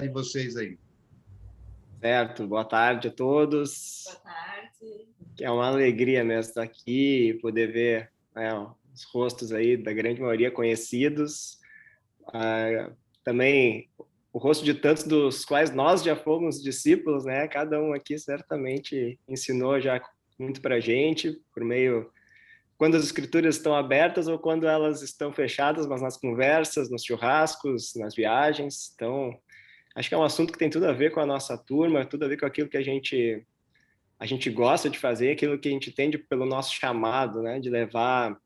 de vocês aí. Certo, boa tarde a todos. Boa tarde. É uma alegria mesmo estar aqui e poder ver, né, os rostos aí da grande maioria conhecidos. Também o rosto de tantos dos quais nós já fomos discípulos, né? Cada um aqui certamente ensinou já muito para a gente, por meio quando as escrituras estão abertas ou quando elas estão fechadas, mas nas conversas, nos churrascos, nas viagens. Então, acho que é um assunto que tem tudo a ver com a nossa turma, tudo a ver com aquilo que a gente gosta de fazer, aquilo que a gente entende pelo nosso chamado, né, de levar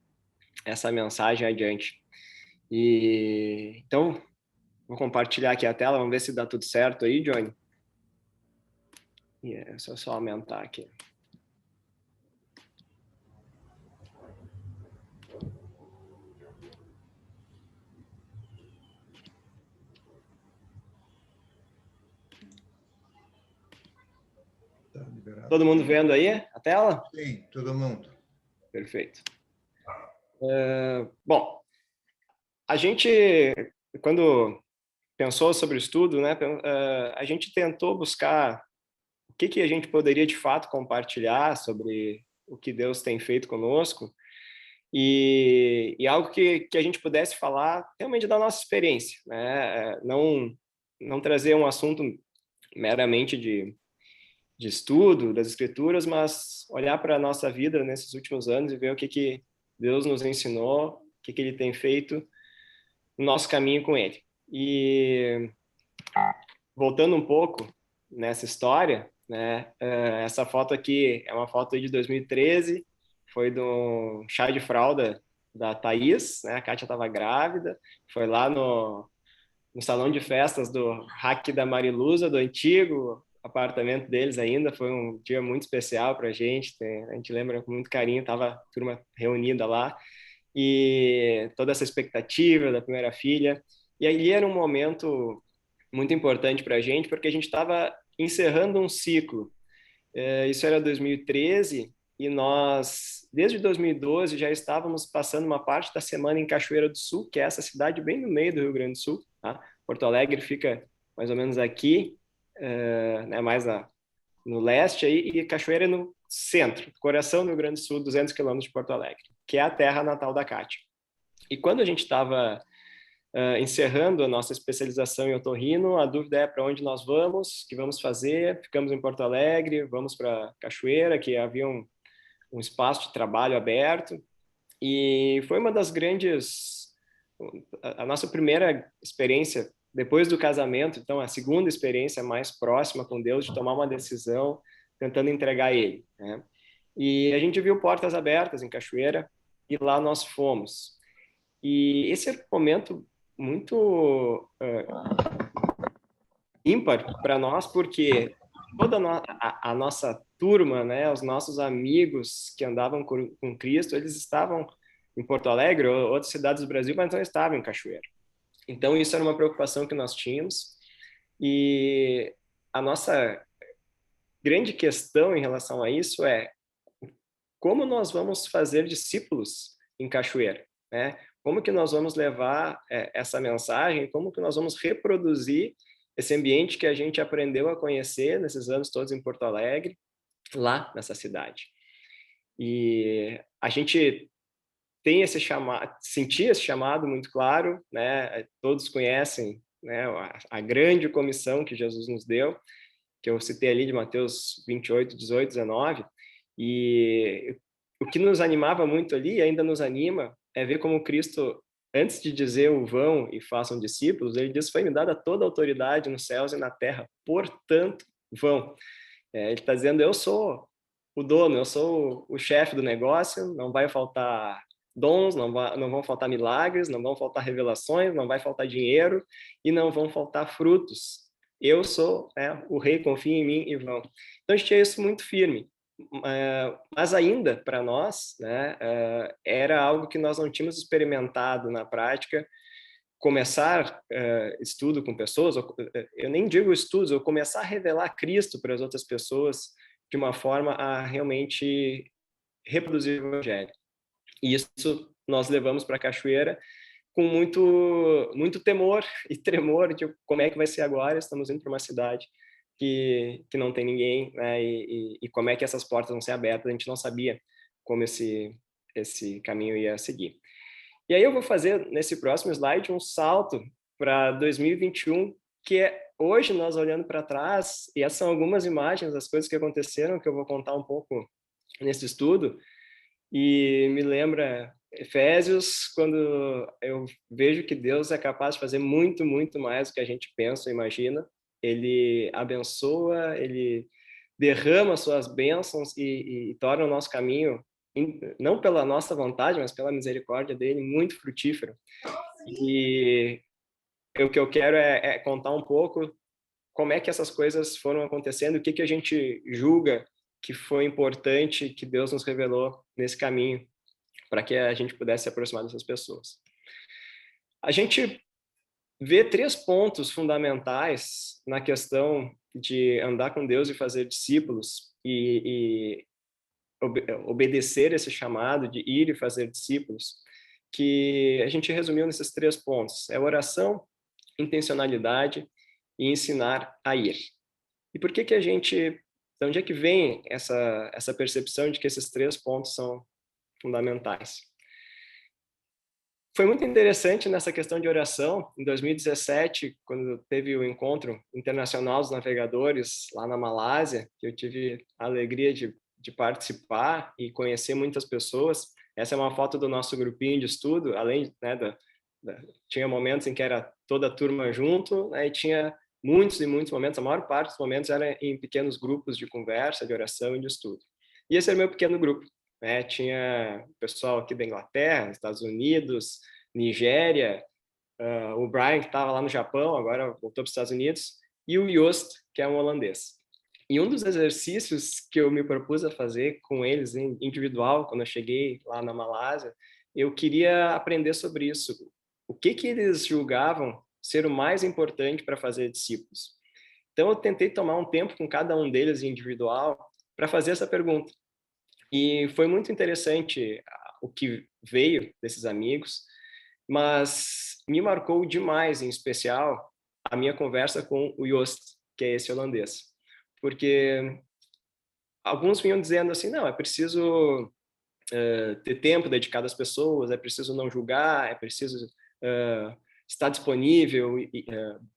essa mensagem adiante. E então, vou compartilhar aqui a tela, vamos ver se dá tudo certo aí, Johnny. É só aumentar aqui. Todo mundo vendo aí a tela? Sim, todo mundo. Perfeito. Bom, a gente, quando pensou sobre o estudo, né, a gente tentou buscar o que a gente poderia de fato compartilhar sobre o que Deus tem feito conosco e algo que a gente pudesse falar realmente da nossa experiência, né? Não trazer um assunto meramente de estudo das escrituras, mas olhar para a nossa vida nesses últimos anos e ver o que Deus nos ensinou, o que ele tem feito no nosso caminho com ele. E voltando um pouco nessa história, né, essa foto aqui é uma foto de 2013, foi do chá de fralda da Thaís, né, a Kátia estava grávida, foi lá no salão de festas do Hack da Mariluza, do antigo apartamento deles ainda, foi um dia muito especial para a gente lembra com muito carinho, estava a turma reunida lá, e toda essa expectativa da primeira filha, e aí era um momento muito importante para a gente, porque a gente estava encerrando um ciclo. Isso era 2013, e nós, desde 2012, já estávamos passando uma parte da semana em Cachoeira do Sul, que é essa cidade bem no meio do Rio Grande do Sul. Tá? Porto Alegre fica mais ou menos aqui, né, mais no leste, aí, e Cachoeira no centro, coração do Rio Grande do Sul, 200 quilômetros de Porto Alegre, que é a terra natal da Kátia. E quando a gente estava encerrando a nossa especialização em otorrino, a dúvida é para onde nós vamos, o que vamos fazer. Ficamos em Porto Alegre, vamos para Cachoeira, que havia um espaço de trabalho aberto, e foi uma das grandes, a nossa primeira experiência depois do casamento, então a segunda experiência mais próxima com Deus, de tomar uma decisão, tentando entregar Ele, né? E a gente viu portas abertas em Cachoeira, e lá nós fomos. E esse era um momento muito ímpar para nós, porque toda a nossa turma, né, os nossos amigos que andavam com Cristo, eles estavam em Porto Alegre ou outras cidades do Brasil, mas não estavam em Cachoeira. Então, isso era uma preocupação que nós tínhamos. E a nossa grande questão em relação a isso é como nós vamos fazer discípulos em Cachoeira, né? Como que nós vamos levar essa mensagem, como que nós vamos reproduzir esse ambiente que a gente aprendeu a conhecer nesses anos todos em Porto Alegre, lá nessa cidade. E a gente tem esse chamado, sentia esse chamado muito claro, né? Todos conhecem, né, a grande comissão que Jesus nos deu, que eu citei ali de Mateus 28, 18, 19, e o que nos animava muito ali, e ainda nos anima, é ver como Cristo, antes de dizer o vão e façam discípulos, ele diz, foi-me dada toda a autoridade nos céus e na terra, portanto, vão. Ele está dizendo, eu sou o dono, eu sou o chefe do negócio, não vai faltar dons, não vão faltar milagres, não vão faltar revelações, não vai faltar dinheiro e não vão faltar frutos. Eu sou, né, o rei, confia em mim e vão. Então, a gente tinha isso muito firme. Mas ainda, para nós, né, era algo que nós não tínhamos experimentado na prática, começar estudo com pessoas, eu nem digo estudos, eu começar a revelar Cristo para as outras pessoas de uma forma a realmente reproduzir o evangelho. E isso nós levamos para a Cachoeira com muito temor e tremor de como é que vai ser agora. Estamos indo para uma cidade que não tem ninguém, né? E como é que essas portas vão ser abertas. A gente não sabia como esse caminho ia seguir. E aí eu vou fazer, nesse próximo slide, um salto para 2021, que é hoje, nós olhando para trás, e essas são algumas imagens das coisas que aconteceram, que eu vou contar um pouco nesse estudo, e me lembra Efésios, quando eu vejo que Deus é capaz de fazer muito, muito mais do que a gente pensa ou imagina. Ele abençoa, ele derrama suas bênçãos e torna o nosso caminho, não pela nossa vontade, mas pela misericórdia dele, muito frutífero. E o que eu quero é contar um pouco como é que essas coisas foram acontecendo, o que a gente julga que foi importante, que Deus nos revelou nesse caminho, para que a gente pudesse se aproximar dessas pessoas. A gente vê 3 pontos fundamentais na questão de andar com Deus e fazer discípulos e obedecer esse chamado de ir e fazer discípulos, que a gente resumiu nesses 3 pontos. É oração, intencionalidade e ensinar a ir. E por que a gente... De onde é que vem essa percepção de que esses 3 pontos são fundamentais? Foi muito interessante nessa questão de oração. Em 2017, quando teve o encontro internacional dos navegadores lá na Malásia, que eu tive a alegria de participar e conhecer muitas pessoas. Essa é uma foto do nosso grupinho de estudo, além, né, tinha momentos em que era toda a turma junto, né, e tinha muitos e muitos momentos, a maior parte dos momentos era em pequenos grupos de conversa, de oração e de estudo. E esse era o meu pequeno grupo. Né? Tinha pessoal aqui da Inglaterra, Estados Unidos, Nigéria, o Brian, que estava lá no Japão, agora voltou para os Estados Unidos, e o Joost, que é um holandês. E um dos exercícios que eu me propus a fazer com eles, em individual, quando eu cheguei lá na Malásia, eu queria aprender sobre isso. O que eles julgavam ser o mais importante para fazer discípulos? Então, eu tentei tomar um tempo com cada um deles individual para fazer essa pergunta. E foi muito interessante o que veio desses amigos, mas me marcou demais, em especial, a minha conversa com o Joost, que é esse holandês. Porque alguns vinham dizendo assim, não, é preciso ter tempo dedicado às pessoas, é preciso não julgar, é preciso estar disponível e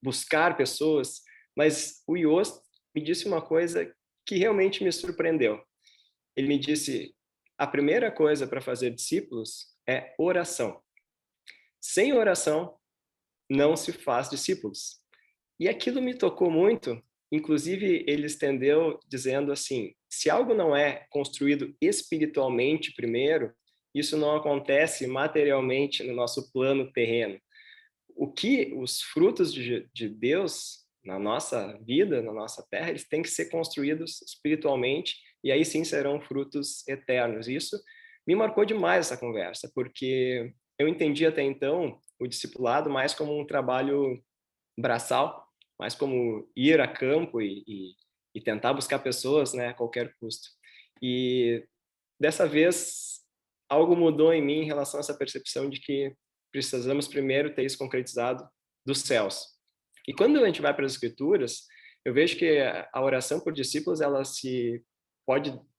buscar pessoas. Mas o Joost me disse uma coisa que realmente me surpreendeu. Ele me disse, a primeira coisa para fazer discípulos é oração. Sem oração, não se faz discípulos. E aquilo me tocou muito. Inclusive, ele estendeu dizendo assim, se algo não é construído espiritualmente primeiro, isso não acontece materialmente no nosso plano terreno. O que os frutos de Deus na nossa vida, na nossa terra, eles têm que ser construídos espiritualmente e aí sim serão frutos eternos. Isso me marcou demais essa conversa, porque eu entendi até então o discipulado mais como um trabalho braçal, mais como ir a campo e tentar buscar pessoas, né, a qualquer custo. E dessa vez algo mudou em mim em relação a essa percepção de que precisamos primeiro ter isso concretizado dos céus. E quando a gente vai para as escrituras, eu vejo que a oração por discípulos, ela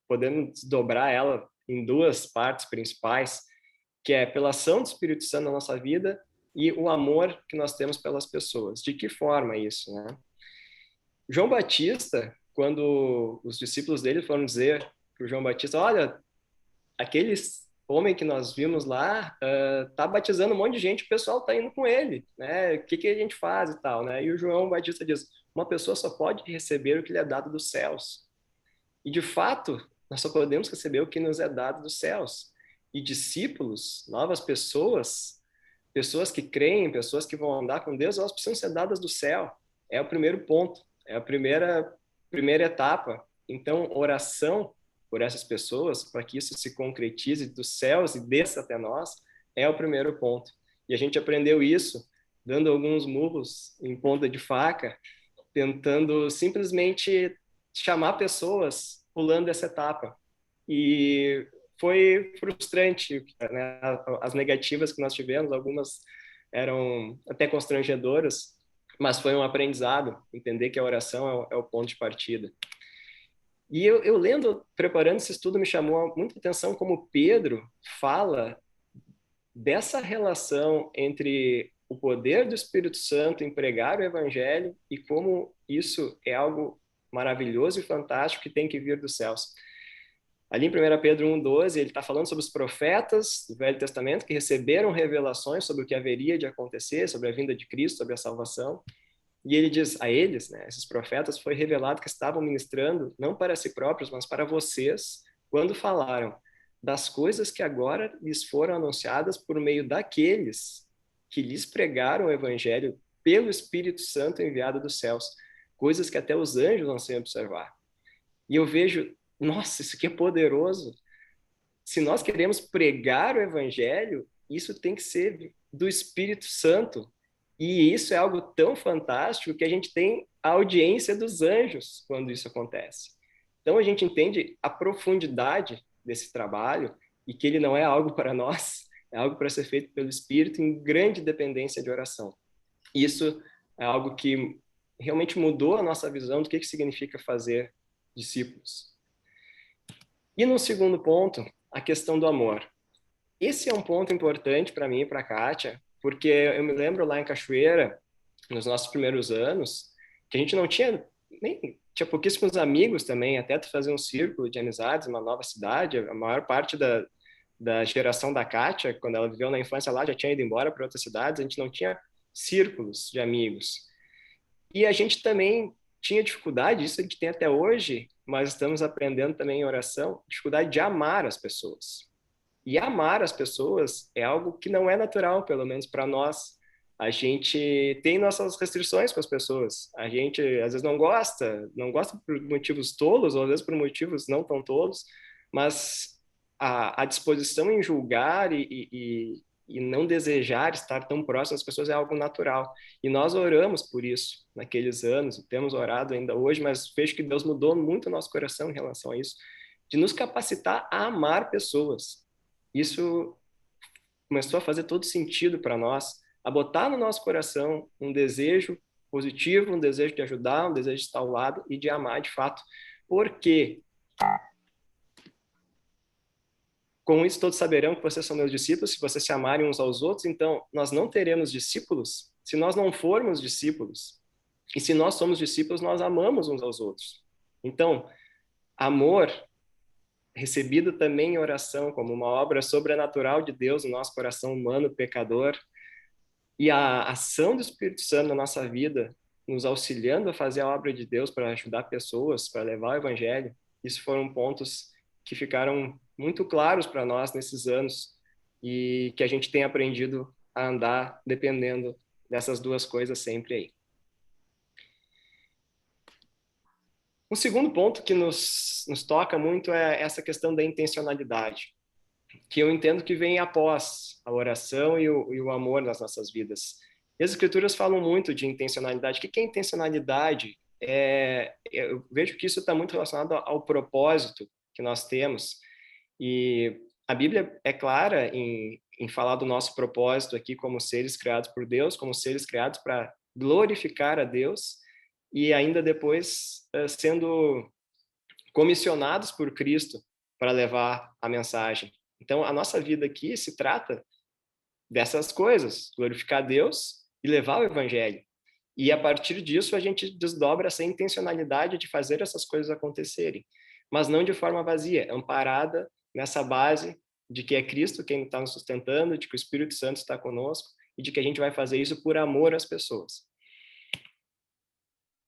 podemos desdobrar ela em 2 partes principais, que é pela ação do Espírito Santo na nossa vida e o amor que nós temos pelas pessoas. De que forma isso, né? João Batista, quando os discípulos dele foram dizer para o João Batista, olha, aquele homem que nós vimos lá tá batizando um monte de gente, o pessoal tá indo com ele, né? O que a gente faz e tal, né? E o João Batista diz, uma pessoa só pode receber o que lhe é dado dos céus. E de fato, nós só podemos receber o que nos é dado dos céus. E discípulos, novas pessoas, pessoas que creem, pessoas que vão andar com Deus, elas precisam ser dadas do céu. É o primeiro ponto, é a primeira etapa. Então, oração por essas pessoas, para que isso se concretize dos céus e desça até nós, é o primeiro ponto. E a gente aprendeu isso dando alguns murros em ponta de faca, tentando simplesmente chamar pessoas pulando essa etapa. E foi frustrante, né? As negativas que nós tivemos, algumas eram até constrangedoras, mas foi um aprendizado, entender que a oração é o ponto de partida. E eu lendo, preparando esse estudo, me chamou muita atenção como Pedro fala dessa relação entre o poder do Espírito Santo em pregar o Evangelho e como isso é algo maravilhoso e fantástico que tem que vir dos céus. Ali em 1 Pedro 1,12, ele está falando sobre os profetas do Velho Testamento que receberam revelações sobre o que haveria de acontecer, sobre a vinda de Cristo, sobre a salvação. E ele diz a eles, né, esses profetas, foi revelado que estavam ministrando não para si próprios, mas para vocês, quando falaram das coisas que agora lhes foram anunciadas por meio daqueles que lhes pregaram o evangelho pelo Espírito Santo enviado dos céus, coisas que até os anjos não sabem observar. E eu vejo, nossa, isso aqui é poderoso. Se nós queremos pregar o evangelho, isso tem que ser do Espírito Santo. E isso é algo tão fantástico que a gente tem a audiência dos anjos quando isso acontece. Então a gente entende a profundidade desse trabalho e que ele não é algo para nós, é algo para ser feito pelo Espírito em grande dependência de oração. Isso é algo que realmente mudou a nossa visão do que significa fazer discípulos. E no segundo ponto, a questão do amor. Esse é um ponto importante para mim e para a Kátia, porque eu me lembro lá em Cachoeira, nos nossos primeiros anos, que a gente não tinha tinha pouquíssimos amigos também, até tu fazer um círculo de amizades, uma nova cidade. A maior parte da geração da Kátia, quando ela viveu na infância lá, já tinha ido embora para outras cidades, a gente não tinha círculos de amigos. E a gente também tinha dificuldade, isso a gente tem até hoje, mas estamos aprendendo também em oração, dificuldade de amar as pessoas. E amar as pessoas é algo que não é natural, pelo menos para nós. A gente tem nossas restrições com as pessoas. A gente, às vezes, não gosta por motivos tolos, ou às vezes por motivos não tão tolos, mas a disposição em julgar e não desejar estar tão próximo às pessoas é algo natural. E nós oramos por isso naqueles anos, e temos orado ainda hoje, mas vejo que Deus mudou muito o nosso coração em relação a isso, de nos capacitar a amar pessoas. Isso começou a fazer todo sentido para nós, a botar no nosso coração um desejo positivo, um desejo de ajudar, um desejo de estar ao lado e de amar de fato. Porque com isso todos saberão que vocês são meus discípulos, se vocês se amarem uns aos outros. Então, nós não teremos discípulos se nós não formos discípulos. E se nós somos discípulos, nós amamos uns aos outros. Então, amor recebido também em oração como uma obra sobrenatural de Deus no nosso coração humano pecador, e a ação do Espírito Santo na nossa vida, nos auxiliando a fazer a obra de Deus para ajudar pessoas, para levar o evangelho, isso foram pontos que ficaram muito claros para nós nesses anos e que a gente tem aprendido a andar dependendo dessas duas coisas sempre aí. Um segundo ponto que nos toca muito é essa questão da intencionalidade, que eu entendo que vem após a oração e o amor nas nossas vidas. E as Escrituras falam muito de intencionalidade. O que é intencionalidade? Eu vejo que isso está muito relacionado ao propósito que nós temos. E a Bíblia é clara em falar do nosso propósito aqui como seres criados por Deus, como seres criados para glorificar a Deus e ainda depois sendo comissionados por Cristo para levar a mensagem. Então, a nossa vida aqui se trata dessas coisas, glorificar Deus e levar o evangelho. E a partir disso, a gente desdobra essa intencionalidade de fazer essas coisas acontecerem, mas não de forma vazia, amparada nessa base de que é Cristo quem está nos sustentando, de que o Espírito Santo está conosco e de que a gente vai fazer isso por amor às pessoas.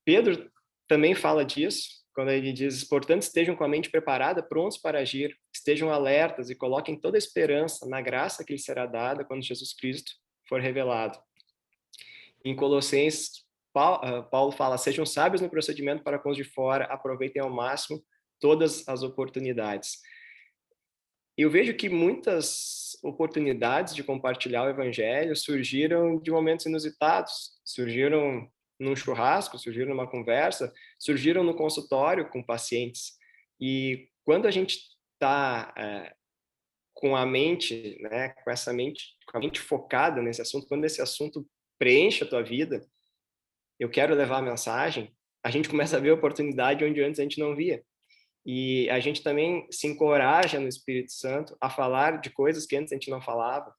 Pedro também fala disso, quando ele diz: portanto, estejam com a mente preparada, prontos para agir, estejam alertas e coloquem toda a esperança na graça que lhes será dada quando Jesus Cristo for revelado. Em Colossenses, Paulo fala: sejam sábios no procedimento para com os de fora, aproveitem ao máximo todas as oportunidades. Eu vejo que muitas oportunidades de compartilhar o evangelho surgiram de momentos inusitados, surgiram num churrasco, surgiram numa conversa, surgiram no consultório com pacientes. E quando a gente está com a mente, né, com a mente focada nesse assunto, quando esse assunto preenche a tua vida, eu quero levar a mensagem, a gente começa a ver oportunidade onde antes a gente não via. E a gente também se encoraja no Espírito Santo a falar de coisas que antes a gente não falava.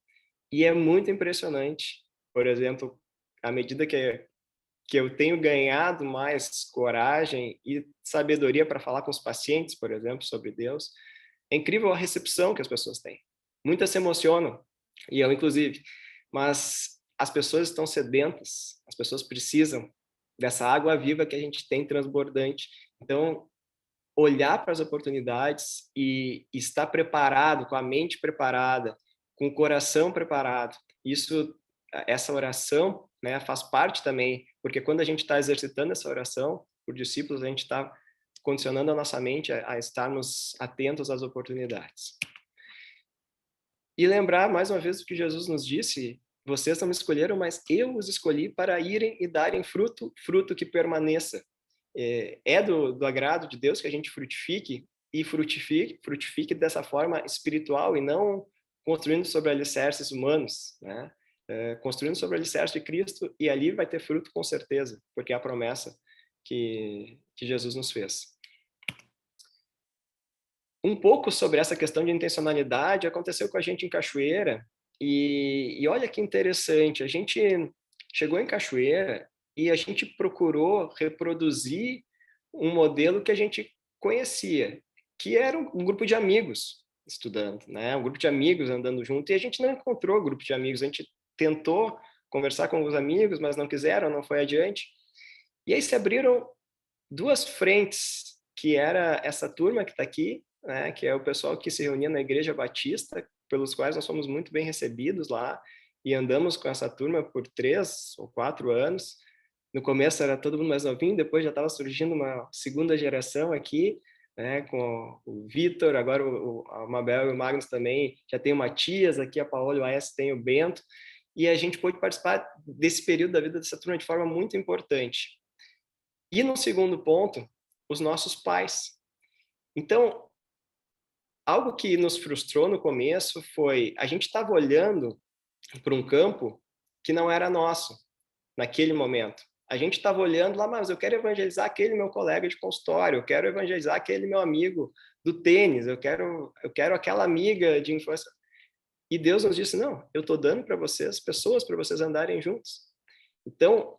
E é muito impressionante, por exemplo, à medida que eu tenho ganhado mais coragem e sabedoria para falar com os pacientes, por exemplo, sobre Deus, é incrível a recepção que as pessoas têm. Muitas se emocionam, e eu inclusive, mas as pessoas estão sedentas, as pessoas precisam dessa água viva que a gente tem transbordante. Então, olhar para as oportunidades e estar preparado, com a mente preparada, com o coração preparado. Isso, essa oração, né, faz parte também, porque quando a gente está exercitando essa oração por discípulos, a gente está condicionando a nossa mente a estarmos atentos às oportunidades. E lembrar, mais uma vez, o que Jesus nos disse: vocês não me escolheram, mas eu os escolhi para irem e darem fruto, fruto que permaneça. É do agrado de Deus que a gente frutifique e frutifique dessa forma espiritual e não construindo sobre alicerces humanos, né? Construindo sobre o alicerce de Cristo, e ali vai ter fruto com certeza, porque é a promessa que Jesus nos fez. Um pouco sobre essa questão de intencionalidade aconteceu com a gente em Cachoeira, e olha que interessante, a gente chegou em Cachoeira e a gente procurou reproduzir um modelo que a gente conhecia, que era um grupo de amigos estudando, né? Um grupo de amigos andando junto, e a gente não encontrou grupo de amigos, a gente tentou conversar com os amigos, mas não quiseram, não foi adiante. E aí se abriram duas frentes, que era essa turma que está aqui, né, que é o pessoal que se reunia na Igreja Batista, pelos quais nós fomos muito bem recebidos lá, e andamos com essa turma por 3 ou 4 anos. No começo era todo mundo mais novinho, depois já estava surgindo uma segunda geração aqui, né, com o Vitor, agora a Mabel e o Magnus também, já tem o Matias aqui, a Paola e o Aécio tem o Bento, e a gente pôde participar desse período da vida dessa turma de forma muito importante. E no segundo ponto, os nossos pais. Então, algo que nos frustrou no começo foi a gente estava olhando para um campo que não era nosso naquele momento. A gente estava olhando lá, mas eu quero evangelizar aquele meu colega de consultório, eu quero evangelizar aquele meu amigo do tênis, eu quero aquela amiga de infância. E Deus nos disse: não, eu estou dando para vocês pessoas para vocês andarem juntos. Então,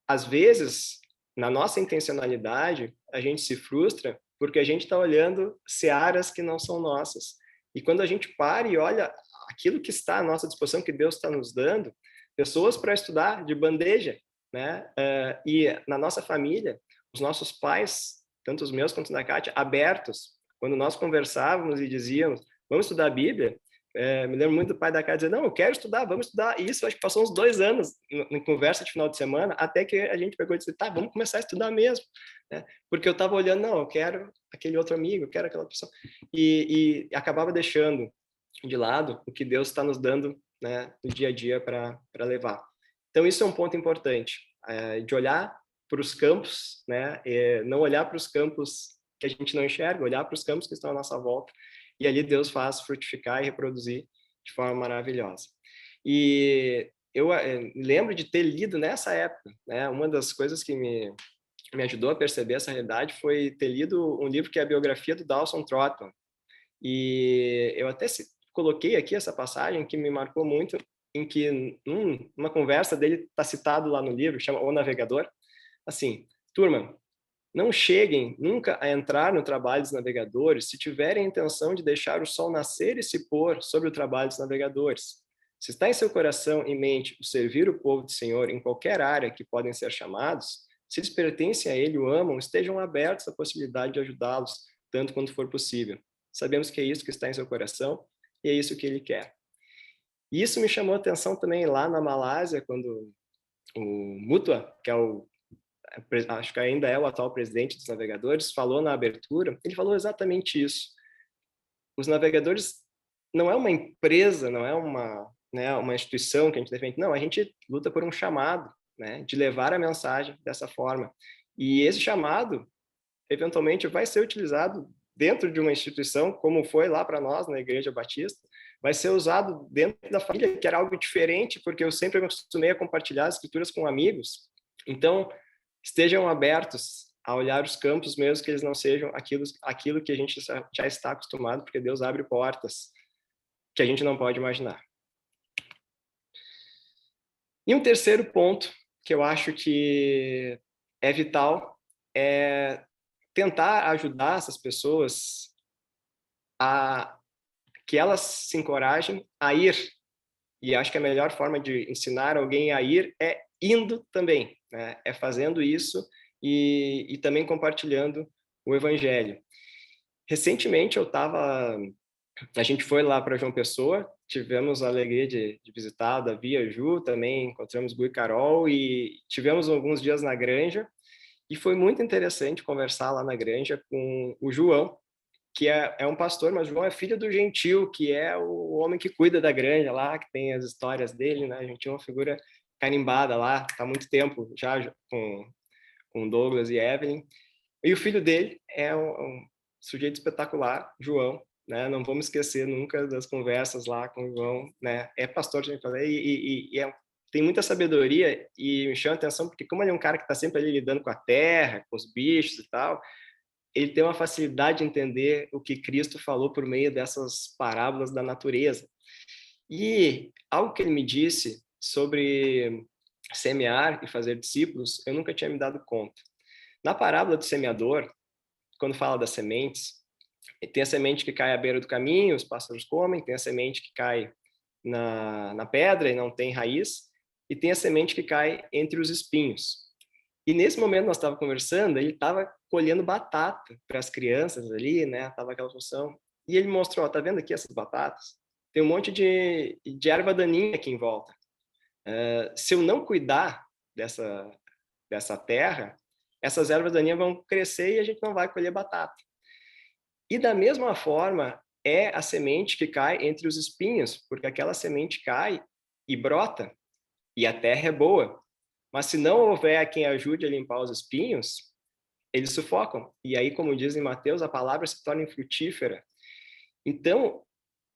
às vezes, na nossa intencionalidade, a gente se frustra porque a gente está olhando searas que não são nossas. E quando a gente para e olha aquilo que está à nossa disposição, que Deus está nos dando, pessoas para estudar de bandeja, né? E na nossa família, os nossos pais, tanto os meus quanto da Kátia, abertos. Quando nós conversávamos e dizíamos: vamos estudar a Bíblia, me lembro muito do pai da casa dizer: não, eu quero estudar, vamos estudar. E isso acho que passou uns 2 anos em conversa de final de semana, até que a gente pegou e disse: tá, vamos começar a estudar mesmo, né? Porque eu estava olhando: não, eu quero aquele outro amigo, eu quero aquela pessoa, e acabava deixando de lado o que Deus está nos dando, né, no dia a dia para levar. Então isso é um ponto importante, de olhar para os campos, né, não olhar para os campos que a gente não enxerga, olhar para os campos que estão à nossa volta. E ali Deus faz frutificar e reproduzir de forma maravilhosa. E eu lembro de ter lido nessa época, né? Uma das coisas que me ajudou a perceber essa realidade foi ter lido um livro que é a biografia do Dawson Trotman. E eu até coloquei aqui essa passagem que me marcou muito, em que numa conversa dele está citado lá no livro, chama O Navegador, assim: turma, não cheguem nunca a entrar no trabalho dos navegadores se tiverem a intenção de deixar o sol nascer e se pôr sobre o trabalho dos navegadores. Se está em seu coração e mente o servir o povo do Senhor em qualquer área que podem ser chamados, se eles pertencem a Ele e o amam, estejam abertos à possibilidade de ajudá-los, tanto quanto for possível. Sabemos que é isso que está em seu coração e é isso que Ele quer. E isso me chamou a atenção também lá na Malásia, quando o Mutua, que é acho que ainda é o atual presidente dos navegadores, falou na abertura, ele falou exatamente isso. Os navegadores não é uma empresa, não é uma instituição que a gente defende, não, a gente luta por um chamado, né, de levar a mensagem dessa forma. E esse chamado, eventualmente, vai ser utilizado dentro de uma instituição, como foi lá para nós na Igreja Batista, vai ser usado dentro da família, que era algo diferente, porque eu sempre me acostumei a compartilhar as escrituras com amigos. Então, estejam abertos a olhar os campos, mesmo que eles não sejam aquilo que a gente já está acostumado, porque Deus abre portas que a gente não pode imaginar. E um terceiro ponto que eu acho que é vital é tentar ajudar essas pessoas a que elas se encorajem a ir. E acho que a melhor forma de ensinar alguém a ir é indo também, né? É fazendo isso e também compartilhando o evangelho. Recentemente a gente foi lá para João Pessoa, tivemos a alegria de visitar a Davi e a Ju, também encontramos Gu e Carol e tivemos alguns dias na granja e foi muito interessante conversar lá na granja com o João, que é um pastor, mas o João é filho do Gentil, que é o homem que cuida da granja lá, que tem as histórias dele, né? A gente é uma figura carimbada lá, está há muito tempo já com Douglas e Evelyn. E o filho dele é um sujeito espetacular, João, né? Não vamos esquecer nunca das conversas lá com o João, né? É pastor, já falei, tem muita sabedoria e me chama a atenção porque como ele é um cara que está sempre ali lidando com a terra, com os bichos e tal, ele tem uma facilidade de entender o que Cristo falou por meio dessas parábolas da natureza. E algo que ele me disse sobre semear e fazer discípulos, eu nunca tinha me dado conta. Na parábola do semeador, quando fala das sementes, tem a semente que cai à beira do caminho, os pássaros comem, tem a semente que cai na pedra e não tem raiz, e tem a semente que cai entre os espinhos. E nesse momento nós estávamos conversando, ele estava colhendo batata para as crianças ali, né? Tava aquela função. E ele mostrou, ó, tá vendo aqui essas batatas? Tem um monte de erva daninha aqui em volta. Se eu não cuidar dessa terra, essas ervas daninhas vão crescer e a gente não vai colher batata. E da mesma forma é a semente que cai entre os espinhos, porque aquela semente cai e brota, e a terra é boa. Mas se não houver quem ajude a limpar os espinhos, eles sufocam. E aí, como diz em Mateus, a palavra se torna infrutífera. Então,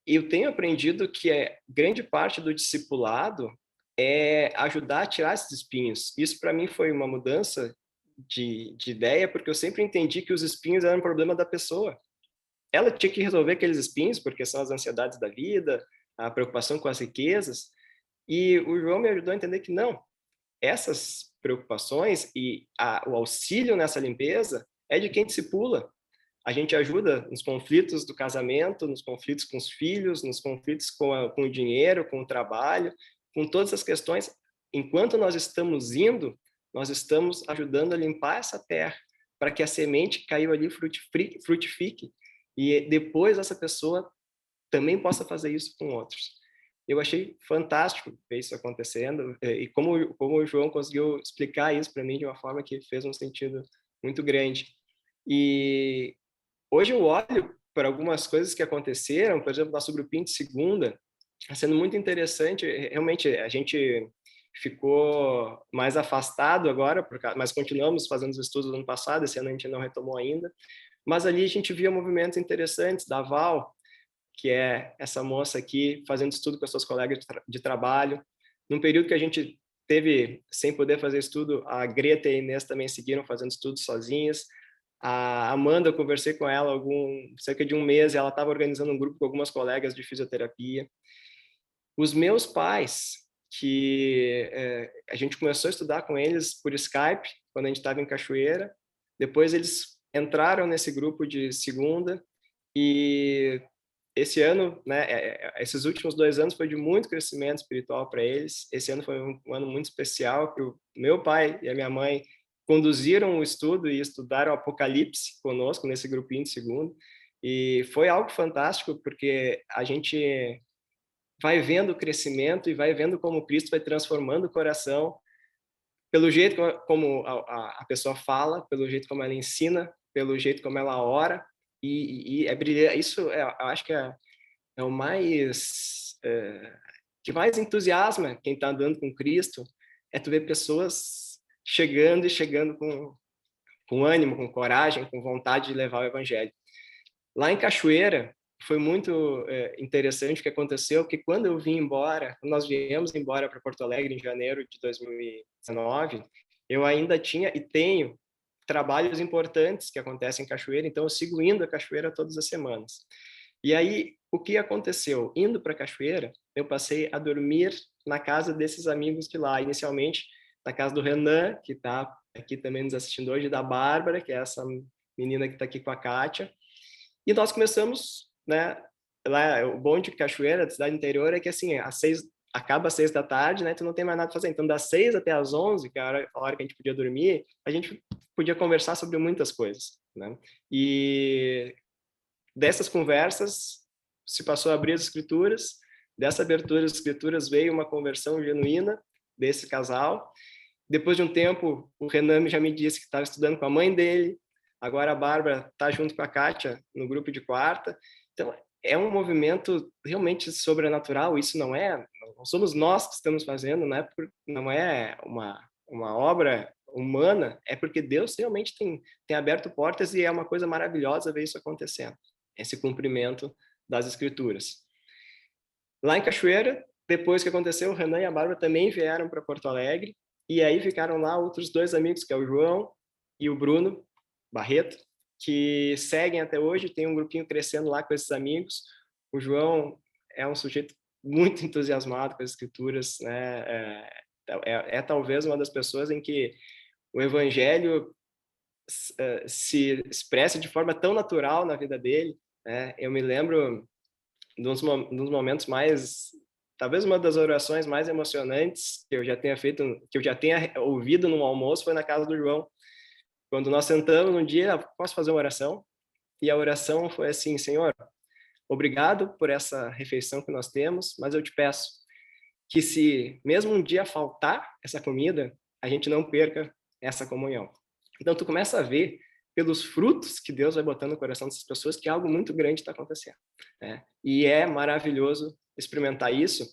eu tenho aprendido que grande parte do discipulado é ajudar a tirar esses espinhos. Isso, para mim, foi uma mudança de ideia, porque eu sempre entendi que os espinhos eram um problema da pessoa. Ela tinha que resolver aqueles espinhos, porque são as ansiedades da vida, a preocupação com as riquezas. E o João me ajudou a entender que não, essas preocupações e o auxílio nessa limpeza é de quem discipula. A gente ajuda nos conflitos do casamento, nos conflitos com os filhos, nos conflitos com o dinheiro, com o trabalho, com todas as questões. Enquanto nós estamos indo, nós estamos ajudando a limpar essa terra para que a semente que caiu ali frutifique e depois essa pessoa também possa fazer isso com outros. Eu achei fantástico ver isso acontecendo e como o João conseguiu explicar isso para mim de uma forma que fez um sentido muito grande. E hoje eu olho para algumas coisas que aconteceram, por exemplo, nosso grupinho de segunda, está sendo muito interessante. Realmente, a gente ficou mais afastado agora, mas continuamos fazendo os estudos do ano passado, esse ano a gente não retomou ainda. Mas ali a gente via movimentos interessantes da Val, que é essa moça aqui fazendo estudo com as suas colegas de trabalho. Num período que a gente teve sem poder fazer estudo, a Greta e a Inês também seguiram fazendo estudo sozinhas. A Amanda, eu conversei com ela cerca de um mês, e ela estava organizando um grupo com algumas colegas de fisioterapia. Os meus pais, que a gente começou a estudar com eles por Skype, quando a gente estava em Cachoeira. Depois eles entraram nesse grupo de segunda e esse ano, né, esses últimos 2 anos foi de muito crescimento espiritual para eles. Esse ano foi um ano muito especial, que o meu pai e a minha mãe conduziram o estudo e estudaram Apocalipse conosco nesse grupinho de segundo. E foi algo fantástico, porque a gente vai vendo o crescimento e vai vendo como Cristo vai transformando o coração, pelo jeito como a pessoa fala, pelo jeito como ela ensina, pelo jeito como ela ora. E é brilhante. Isso eu acho que é o mais que mais entusiasma quem está andando com Cristo, é tu ver pessoas chegando com ânimo, com coragem, com vontade de levar o evangelho. Lá em Cachoeira, foi muito interessante o que aconteceu, porque quando eu vim embora, nós viemos embora para Porto Alegre em janeiro de 2019, eu ainda tinha e tenho trabalhos importantes que acontecem em Cachoeira, então eu sigo indo a Cachoeira todas as semanas. E aí, o que aconteceu? Indo para Cachoeira, eu passei a dormir na casa desses amigos de lá, inicialmente na casa do Renan, que está aqui também nos assistindo hoje, da Bárbara, que é essa menina que está aqui com a Kátia, e nós começamos, né? Lá, o bom de Cachoeira, da cidade interior, é que assim, acaba às 6 da tarde, né? Tu não tem mais nada para fazer. Então, das 6 até às 11, que é a hora que a gente podia dormir, a gente podia conversar sobre muitas coisas, né? E dessas conversas se passou a abrir as escrituras. Dessa abertura das escrituras veio uma conversão genuína desse casal. Depois de um tempo, o Renan já me disse que estava estudando com a mãe dele. Agora a Bárbara está junto com a Kátia no grupo de quarta. Então, é um movimento realmente sobrenatural. Isso não somos nós que estamos fazendo, não é uma obra humana, é porque Deus realmente tem aberto portas e é uma coisa maravilhosa ver isso acontecendo, esse cumprimento das Escrituras. Lá em Cachoeira, depois que aconteceu, o Renan e a Bárbara também vieram para Porto Alegre, e aí ficaram lá outros 2 amigos, que é o João e o Bruno Barreto, que seguem até hoje, tem um grupinho crescendo lá com esses amigos. O João é um sujeito muito entusiasmado com as escrituras, né? É talvez uma das pessoas em que o evangelho se expressa de forma tão natural na vida dele, né? Eu me lembro dos momentos mais, talvez uma das orações mais emocionantes que eu já tenha feito, que eu já tenha ouvido num almoço, foi na casa do João. Quando nós sentamos um dia, posso fazer uma oração? E a oração foi assim: Senhor, obrigado por essa refeição que nós temos, mas eu te peço que, se mesmo um dia faltar essa comida, a gente não perca essa comunhão. Então tu começa a ver pelos frutos que Deus vai botando no coração dessas pessoas que algo muito grande está acontecendo, né? E é maravilhoso experimentar isso.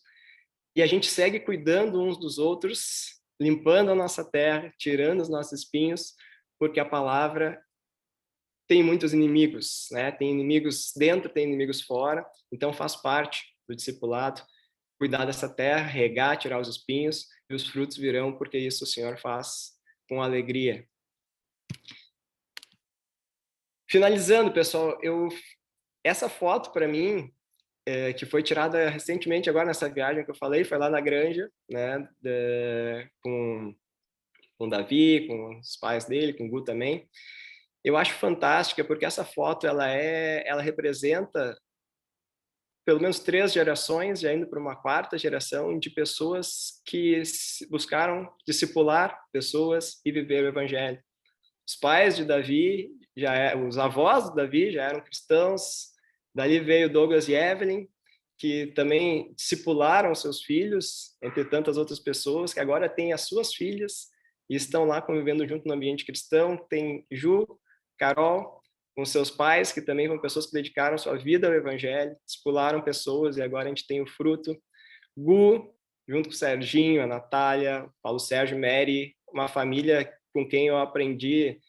E a gente segue cuidando uns dos outros, limpando a nossa terra, tirando os nossos espinhos, porque a palavra tem muitos inimigos, né? Tem inimigos dentro, tem inimigos fora. Então faz parte do discipulado cuidar dessa terra, regar, tirar os espinhos, e os frutos virão, porque isso o Senhor faz com alegria. Finalizando, pessoal, essa foto para mim, que foi tirada recentemente agora nessa viagem que eu falei, foi lá na Granja, né, com o Davi, com os pais dele, com o Gu também. Eu acho fantástica porque essa foto ela representa pelo menos 3 gerações, já indo para uma 4ª geração de pessoas que buscaram discipular pessoas e viver o evangelho. Os pais de Davi, os avós de Davi já eram cristãos. Dali veio Douglas e Evelyn, que também discipularam seus filhos, entre tantas outras pessoas, que agora têm as suas filhas e estão lá convivendo junto no ambiente cristão. Tem Ju, Carol, com seus pais, que também foram pessoas que dedicaram sua vida ao evangelho, discipularam pessoas, e agora a gente tem o fruto. Gu, junto com o Serginho, a Natália, Paulo Sérgio, Mary, uma família com quem eu aprendi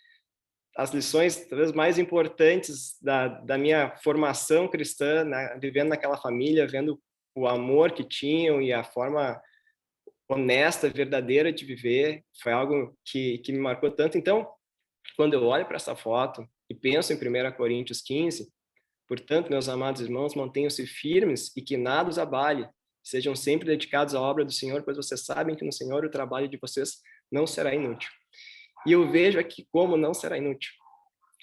as lições talvez mais importantes da minha formação cristã, né? Vivendo naquela família, vendo o amor que tinham e a forma honesta, verdadeira de viver, foi algo que me marcou tanto. Então, quando eu olho para essa foto e penso em 1 Coríntios 15, portanto, meus amados irmãos, mantenham-se firmes e que nada os abale. Sejam sempre dedicados à obra do Senhor, pois vocês sabem que no Senhor o trabalho de vocês não será inútil. E eu vejo aqui como não será inútil.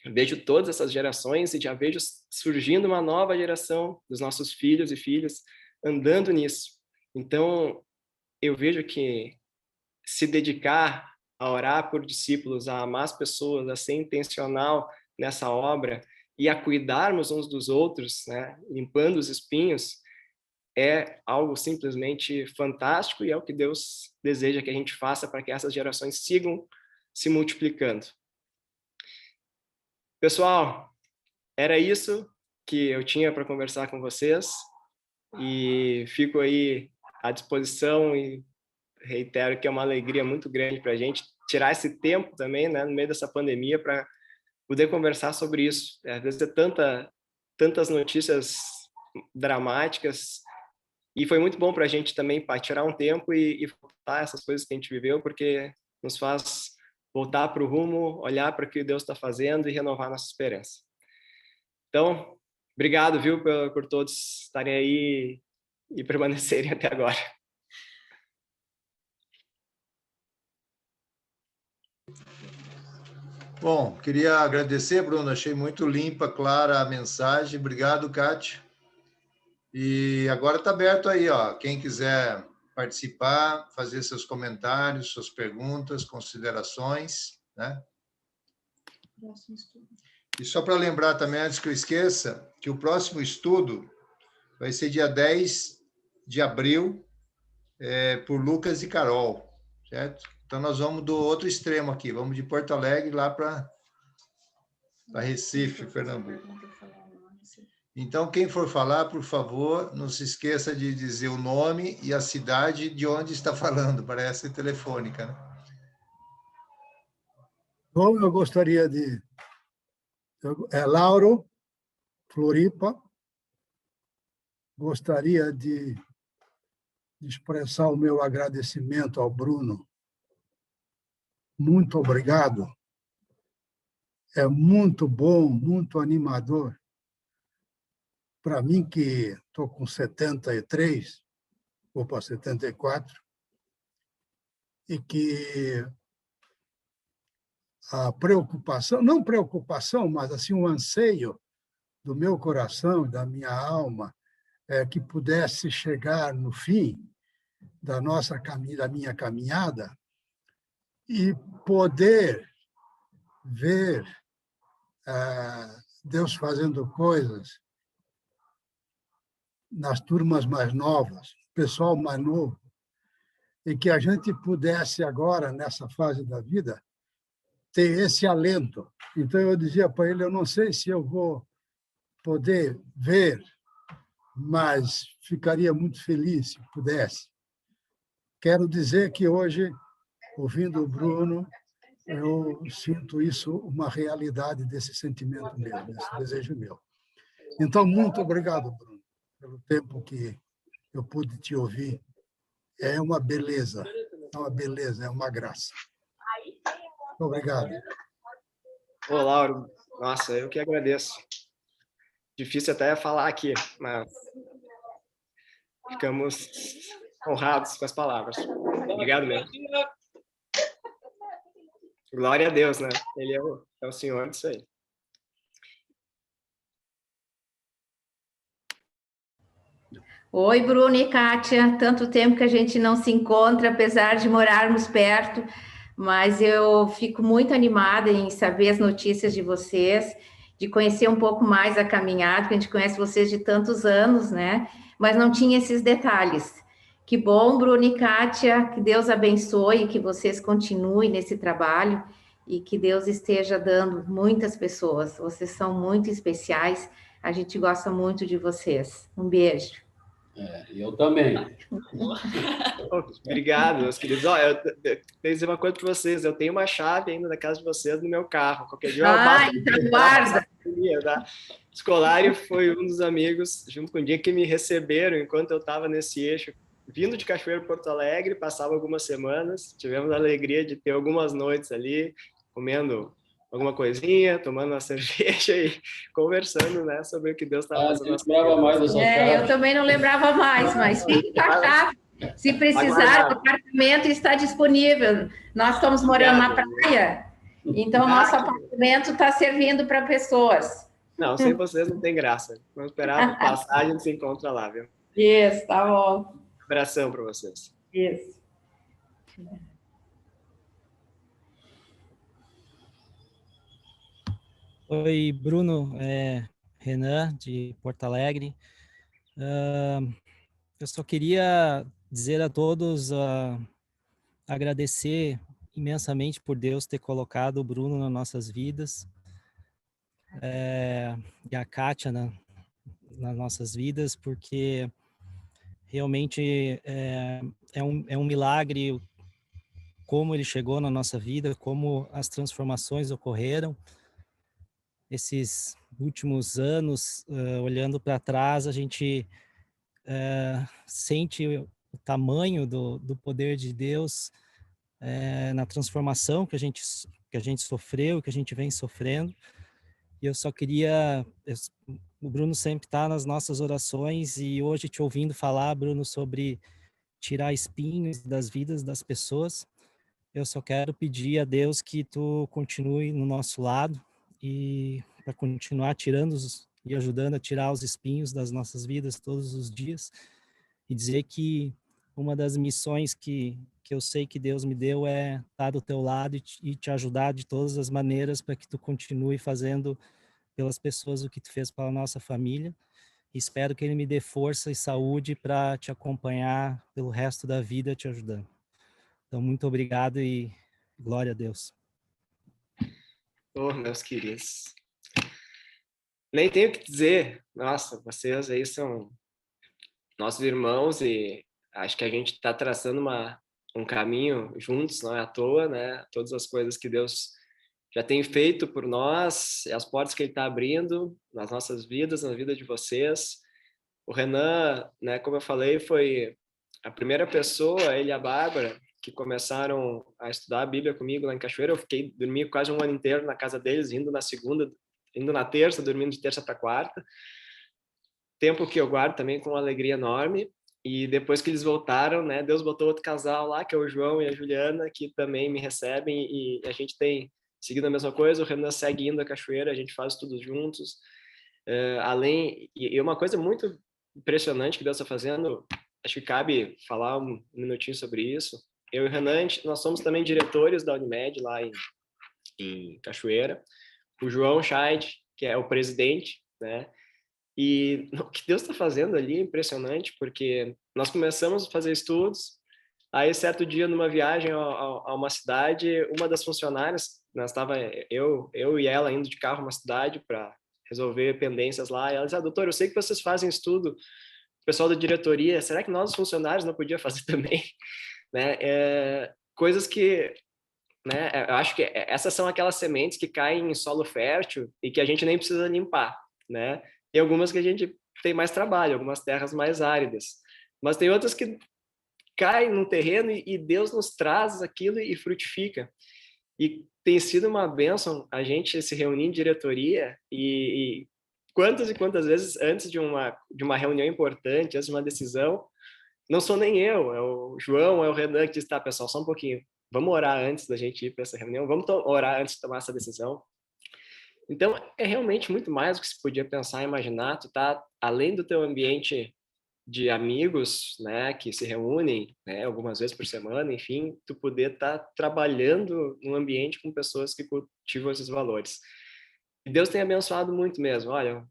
Eu vejo todas essas gerações e já vejo surgindo uma nova geração dos nossos filhos e filhas andando nisso. Então, eu vejo que se dedicar a orar por discípulos, a amar as pessoas, a ser intencional nessa obra e a cuidarmos uns dos outros, né, limpando os espinhos, é algo simplesmente fantástico e é o que Deus deseja que a gente faça para que essas gerações sigam se multiplicando. Pessoal, era isso que eu tinha para conversar com vocês e fico aí à disposição e reitero que é uma alegria muito grande para a gente tirar esse tempo também, né, no meio dessa pandemia, para poder conversar sobre isso. Às vezes é tanta tantas notícias dramáticas, e foi muito bom para a gente também para tirar um tempo e voltar essas coisas que a gente viveu, porque nos faz voltar para o rumo, olhar para o que Deus está fazendo e renovar nossa esperança. Então, obrigado, viu, por todos estarem aí e permanecerem até agora. Bom, queria agradecer, Bruno, achei muito limpa, clara a mensagem. Obrigado, Cátia. E agora está aberto aí, ó. Quem quiser participar, fazer seus comentários, suas perguntas, considerações, né? E só para lembrar também, antes que eu esqueça, que o próximo estudo vai ser dia 10 de abril, por Lucas e Carol, certo? Então, nós vamos do outro extremo aqui, vamos de Porto Alegre lá para Recife, Pernambuco. Então, quem for falar, por favor, não se esqueça de dizer o nome e a cidade de onde está falando, parece telefônica, né? Bom, eu gostaria de... Lauro, Floripa. Gostaria de expressar o meu agradecimento ao Bruno. Muito obrigado. É muito bom, muito animador. Para mim, que estou com 73, vou para 74, e que a preocupação, não preocupação, mas assim um anseio do meu coração, da minha alma, é que pudesse chegar no fim da minha caminhada e poder ver Deus fazendo coisas nas turmas mais novas, pessoal mais novo, e que a gente pudesse agora, nessa fase da vida, ter esse alento. Então, eu dizia para ele, eu não sei se eu vou poder ver, mas ficaria muito feliz se pudesse. Quero dizer que hoje, ouvindo o Bruno, eu sinto isso uma realidade desse sentimento meu, desse desejo meu. Então, muito obrigado, Bruno, pelo tempo que eu pude te ouvir. É uma beleza, é uma graça. Muito obrigado. Ô, Lauro, nossa, eu que agradeço. Difícil até falar aqui, mas ficamos honrados com as palavras. Obrigado mesmo. Glória a Deus, né? Ele é o Senhor disso aí. Oi, Bruno e Kátia. Tanto tempo que a gente não se encontra, apesar de morarmos perto, mas eu fico muito animada em saber as notícias de vocês, de conhecer um pouco mais a caminhada, porque a gente conhece vocês de tantos anos, né? Mas não tinha esses detalhes. Que bom, Bruno e Kátia, que Deus abençoe, que vocês continuem nesse trabalho e que Deus esteja dando muitas pessoas. Vocês são muito especiais, a gente gosta muito de vocês. Um beijo. Eu também. Obrigado, meus queridos. Olha, eu tenho que dizer uma coisa para vocês. Eu tenho uma chave ainda da casa de vocês no meu carro. Qualquer dia eu passo. Então guarda. Tá? Scolari foi um dos amigos, junto com o dia que me receberam enquanto eu estava nesse eixo, vindo de Cachoeiro, Porto Alegre, passava algumas semanas. Tivemos a alegria de ter algumas noites ali, comendo alguma coisinha, tomando uma cerveja e conversando, né, sobre o que Deus estava fazendo. Eu lembrava mais dessa chave. Eu também não lembrava mais, mas fique com a chave. Se precisar, o apartamento está disponível. Nós estamos morando na praia, então o nosso apartamento está servindo para pessoas. Não, sem vocês não tem graça. Vamos esperar passar, a gente se encontra lá, viu? Isso, tá bom. Abração para vocês. Isso. Oi, Bruno, Renan, de Porto Alegre. Eu só queria dizer a todos, agradecer imensamente por Deus ter colocado o Bruno nas nossas vidas, e a Kátia nas nossas vidas, porque realmente é um milagre como ele chegou na nossa vida, como as transformações ocorreram. esses últimos anos, olhando para trás, a gente sente o tamanho do poder de Deus na transformação que a gente sofreu, que a gente vem sofrendo. E eu só queria... O Bruno sempre está nas nossas orações, e hoje te ouvindo falar, Bruno, sobre tirar espinhos das vidas das pessoas, eu só quero pedir a Deus que tu continue no nosso lado, e para continuar tirando e ajudando a tirar os espinhos das nossas vidas todos os dias, e dizer que uma das missões que eu sei que Deus me deu é estar do teu lado e te ajudar de todas as maneiras para que tu continue fazendo pelas pessoas o que tu fez pela nossa família. Espero que Ele me dê força e saúde para te acompanhar pelo resto da vida, te ajudando. Então, muito obrigado e glória a Deus. Oh, meus queridos. Nem tenho o que dizer. Nossa, vocês aí são nossos irmãos e acho que a gente está traçando um caminho juntos, não é à toa, né? Todas as coisas que Deus já tem feito por nós, as portas que Ele está abrindo nas nossas vidas, na vida de vocês. O Renan, né, como eu falei, foi a primeira pessoa, ele e a Bárbara, que começaram a estudar a Bíblia comigo lá em Cachoeira. Eu dormi quase um ano inteiro na casa deles, indo na segunda, indo na terça, dormindo de terça para quarta. Tempo que eu guardo também com uma alegria enorme. E depois que eles voltaram, né, Deus botou outro casal lá, que é o João e a Juliana, que também me recebem, e a gente tem seguido a mesma coisa. O Renan segue indo à Cachoeira, a gente faz tudo juntos. E uma coisa muito impressionante que Deus está fazendo, acho que cabe falar um minutinho sobre isso. Eu e o Renan, nós somos também diretores da Unimed lá em Cachoeira. O João Scheid, que é o presidente, né? E o que Deus está fazendo ali é impressionante, porque nós começamos a fazer estudos, aí certo dia numa viagem a uma cidade, uma das funcionárias, nós estava eu e ela indo de carro a uma cidade para resolver pendências lá, e ela disse: doutor, eu sei que vocês fazem estudo, o pessoal da diretoria, será que nós, os funcionários, não podia fazer também? Né? Coisas que, né, eu acho que essas são aquelas sementes que caem em solo fértil e que a gente nem precisa limpar, né? Tem algumas que a gente tem mais trabalho, algumas terras mais áridas, mas tem outras que caem no terreno e Deus nos traz aquilo e frutifica. E tem sido uma bênção a gente se reunir em diretoria e quantas e quantas vezes antes de uma reunião importante, antes de uma decisão, não sou nem eu, é o João, é o Renan que diz: tá, pessoal, só um pouquinho, vamos orar antes da gente ir para essa reunião, vamos orar antes de tomar essa decisão. Então, é realmente muito mais do que se podia pensar e imaginar. Tu tá além do teu ambiente de amigos, né, que se reúnem, né, algumas vezes por semana, enfim, tu poder estar trabalhando num ambiente com pessoas que cultivam esses valores. E Deus tem abençoado muito mesmo. Olha,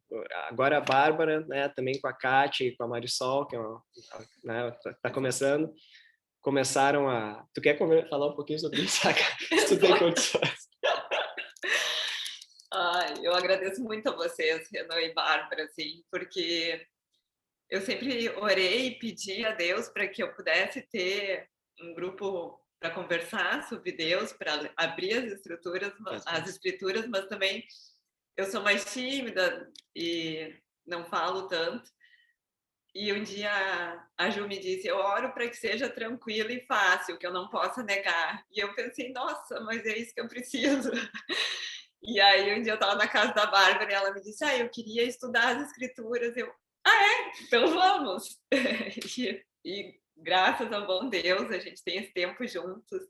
agora a Bárbara, né, também com a Kátia e com a Marisol, que é né, tá começando, começaram a... Tu quer falar um pouquinho sobre isso, Saca? Se tu tem condições. Eu agradeço muito a vocês, Renan e Bárbara, assim, porque eu sempre orei e pedi a Deus para que eu pudesse ter um grupo para conversar sobre Deus, para abrir as escrituras, mas também eu sou mais tímida e não falo tanto. E um dia a Ju me disse: eu oro para que seja tranquilo e fácil, que eu não possa negar. E eu pensei: nossa, mas é isso que eu preciso. E aí um dia eu estava na casa da Bárbara e ela me disse: eu queria estudar as escrituras. Eu: então vamos. E graças ao bom Deus a gente tem esse tempo juntos,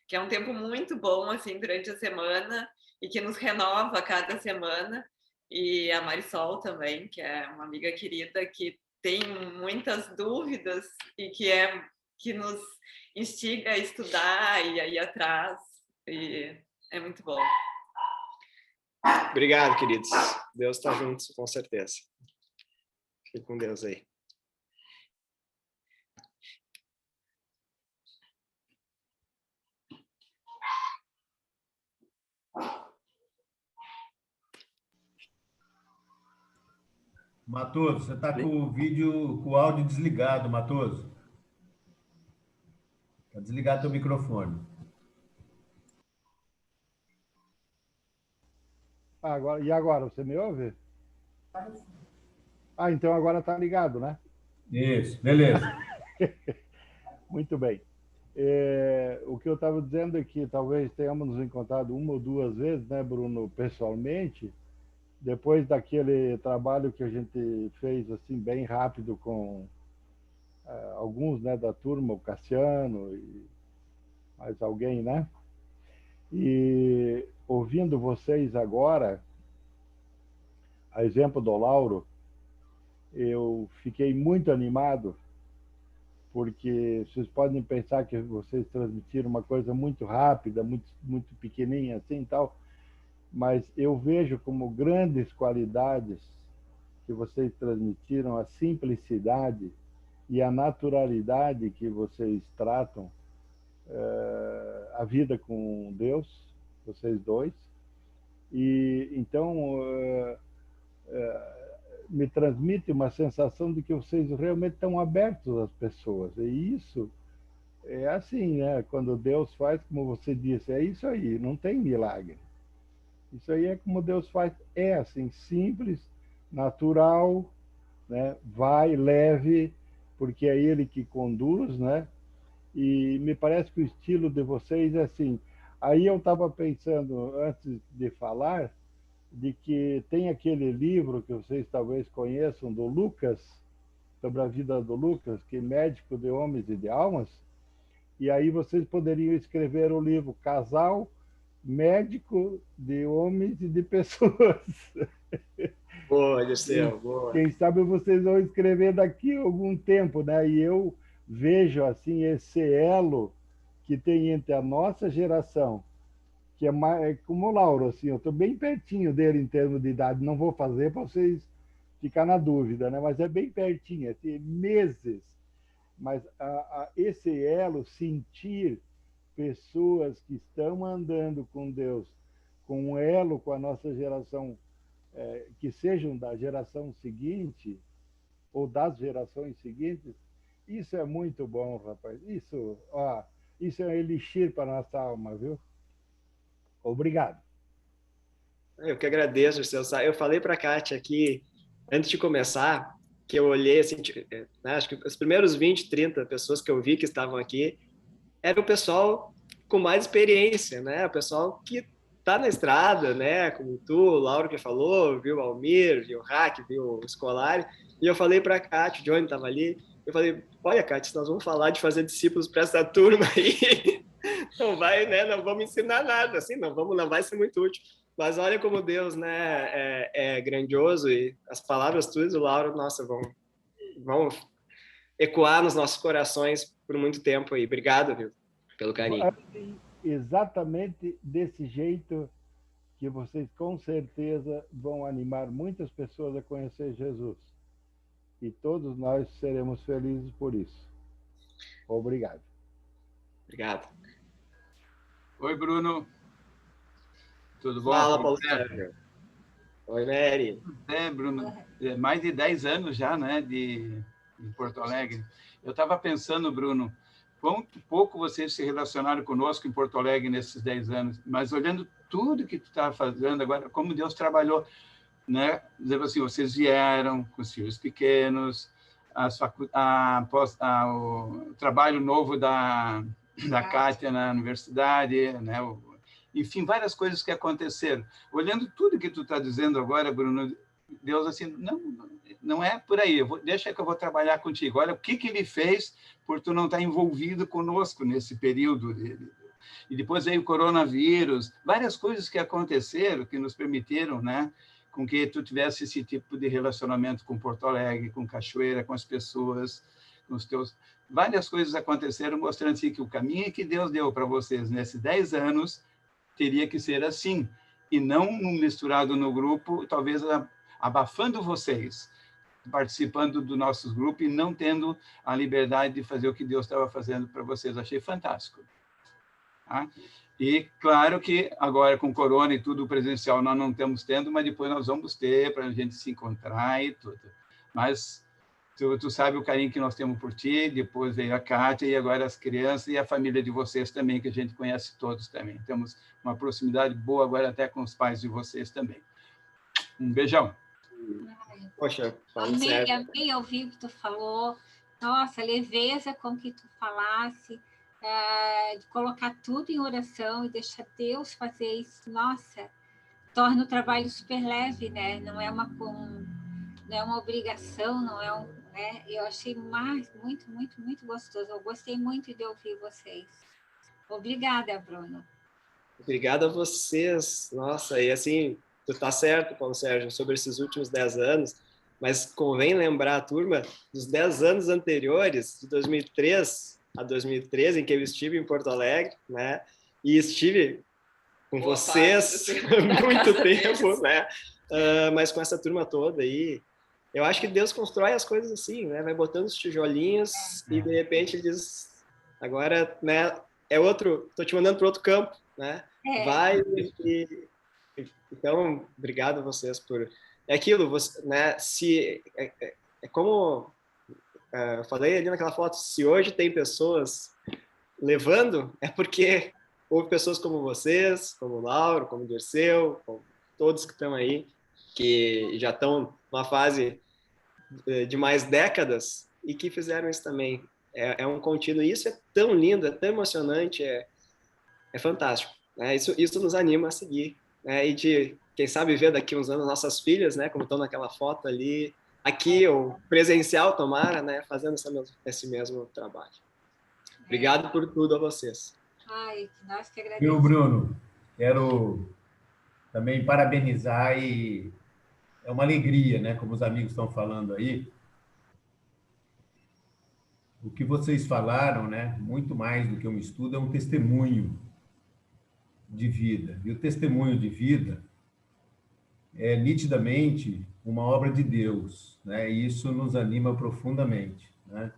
que é um tempo muito bom assim durante a semana e que nos renova a cada semana. E a Marisol também, que é uma amiga querida, que tem muitas dúvidas e que nos instiga a estudar e a ir atrás, e é muito bom. Obrigado, queridos. Deus está junto, com certeza. Fique com Deus aí. Matoso, você está com o vídeo, com o áudio desligado, Matoso. Está desligado o microfone. Agora, e agora, você me ouve? Ah, então agora está ligado, né? Isso, beleza. Muito bem. O que eu estava dizendo é que talvez tenhamos nos encontrado uma ou duas vezes, né, Bruno, pessoalmente, depois daquele trabalho que a gente fez assim bem rápido com alguns, né, da turma, o Cassiano e mais alguém, né? E ouvindo vocês agora, a exemplo do Lauro, eu fiquei muito animado, porque vocês podem pensar que vocês transmitiram uma coisa muito rápida, muito pequenininha assim e tal, mas eu vejo como grandes qualidades que vocês transmitiram a simplicidade e a naturalidade que vocês tratam a vida com Deus, vocês dois. E então me transmite uma sensação de que vocês realmente estão abertos às pessoas. E isso é assim, né? Quando Deus faz, como você disse, é isso aí, não tem milagre. Isso aí é como Deus faz, é assim, simples, natural, né? Vai, leve, porque é Ele que conduz, né? E me parece que o estilo de vocês é assim. Aí eu estava pensando, antes de falar, de que tem aquele livro que vocês talvez conheçam, do Lucas, sobre a vida do Lucas, que é médico de homens e de almas, e aí vocês poderiam escrever o livro Casal Médico de Homens e de Pessoas. Boa, Dirceu, boa. Quem sabe vocês vão escrever daqui a algum tempo, né? E eu vejo assim esse elo que tem entre a nossa geração, que é mais, como o Lauro, assim, eu estou bem pertinho dele em termos de idade, não vou fazer para vocês ficar na dúvida, né? Mas é bem pertinho, é ter meses. Mas esse elo, sentir pessoas que estão andando com Deus, com um elo com a nossa geração, que sejam da geração seguinte, ou das gerações seguintes, isso é muito bom, rapaz. Isso é um elixir para a nossa alma, viu? Obrigado. Eu que agradeço, Dirceu. Eu falei para a Kátia aqui, antes de começar, que eu olhei assim, né, acho que os primeiros 20, 30 pessoas que eu vi que estavam aqui era o pessoal com mais experiência, né? O pessoal que tá na estrada, né? Como tu, o Lauro que falou, viu o Almir, viu o Hack, viu o Scolari. E eu falei para a Kátia, o Johnny estava ali, eu falei, olha, Kátia, nós vamos falar de fazer discípulos para essa turma aí. Não vai, né? Não vamos ensinar nada, assim, não vai ser muito útil. Mas olha como Deus, né, é grandioso e as palavras tuas do Lauro, nossa, vão ecoar nos nossos corações por muito tempo aí. Obrigado, viu, pelo carinho. Exatamente desse jeito que vocês com certeza vão animar muitas pessoas a conhecer Jesus. E todos nós seremos felizes por isso. Obrigado. Obrigado. Oi, Bruno. Tudo bom? Fala, Paulo Sérgio. Oi, Mary. Bruno, mais de 10 anos já, né, em Porto Alegre. Eu estava pensando, Bruno, quanto pouco vocês se relacionaram conosco em Porto Alegre nesses 10 anos, mas olhando tudo que tu estava fazendo agora, como Deus trabalhou, né? Dizendo assim, vocês vieram com os filhos pequenos, o trabalho novo da Kátia na universidade, né? Enfim, várias coisas que aconteceram. Olhando tudo que tu está dizendo agora, Bruno, Deus assim, não é por aí, deixa que eu vou trabalhar contigo. Olha o que ele fez por tu não estar envolvido conosco nesse período. E depois veio o coronavírus, várias coisas que aconteceram, que nos permitiram, né, com que tu tivesse esse tipo de relacionamento com Porto Alegre, com Cachoeira, com as pessoas, com os teus... Várias coisas aconteceram mostrando assim, que o caminho que Deus deu para vocês nesses 10 anos teria que ser assim, e não misturado no grupo, talvez abafando vocês, participando do nosso grupo e não tendo a liberdade de fazer o que Deus estava fazendo para vocês. Achei fantástico. Tá? E claro que agora com corona e tudo presencial nós não estamos tendo, mas depois nós vamos ter para a gente se encontrar e tudo. Mas tu sabe o carinho que nós temos por ti, depois veio a Kátia e agora as crianças e a família de vocês também, que a gente conhece todos também. Temos uma proximidade boa agora até com os pais de vocês também. Um beijão. Poxa, Paulo Amei, Sérgio. amei ouvir o que tu falou. Nossa, a leveza com que tu falasse, de colocar tudo em oração e deixar Deus fazer isso. Nossa, torna o trabalho super leve, né? Não é uma obrigação, não é né? Eu achei muito, muito, muito gostoso. Eu gostei muito de ouvir vocês. Obrigada, Bruno. Obrigado a vocês. Nossa, e assim, tu tá certo, Paulo Sérgio, sobre esses últimos 10 anos, mas convém lembrar a turma dos 10 anos anteriores, de 2003 a 2013, em que eu estive em Porto Alegre, né? E estive com vocês muito tempo, né? Mas com essa turma toda aí, eu acho que Deus constrói as coisas assim, né? Vai botando os tijolinhos e de repente ele diz, agora, né? É outro, tô te mandando para outro campo, né? Vai então, obrigado a vocês por é aquilo, você, né? Se é como eu falei ali naquela foto, se hoje tem pessoas levando, é porque houve pessoas como vocês, como o Lauro, como o Dirceu, como todos que estão aí, que já estão numa fase de mais décadas e que fizeram isso também. É um contínuo. Isso é tão lindo, é tão emocionante, é fantástico. Né? Isso nos anima a seguir. Né? E de, quem sabe, ver daqui uns anos nossas filhas, né, como estão naquela foto ali, aqui, ou presencial, tomara, né, fazendo esse mesmo trabalho. Obrigado por tudo a vocês. Ai, nós que agradecemos. Eu, Bruno, quero também parabenizar e é uma alegria, né, como os amigos estão falando aí. O que vocês falaram, né, muito mais do que um estudo, é um testemunho de vida. E o testemunho de vida é nitidamente uma obra de Deus, né? E isso nos anima profundamente, né?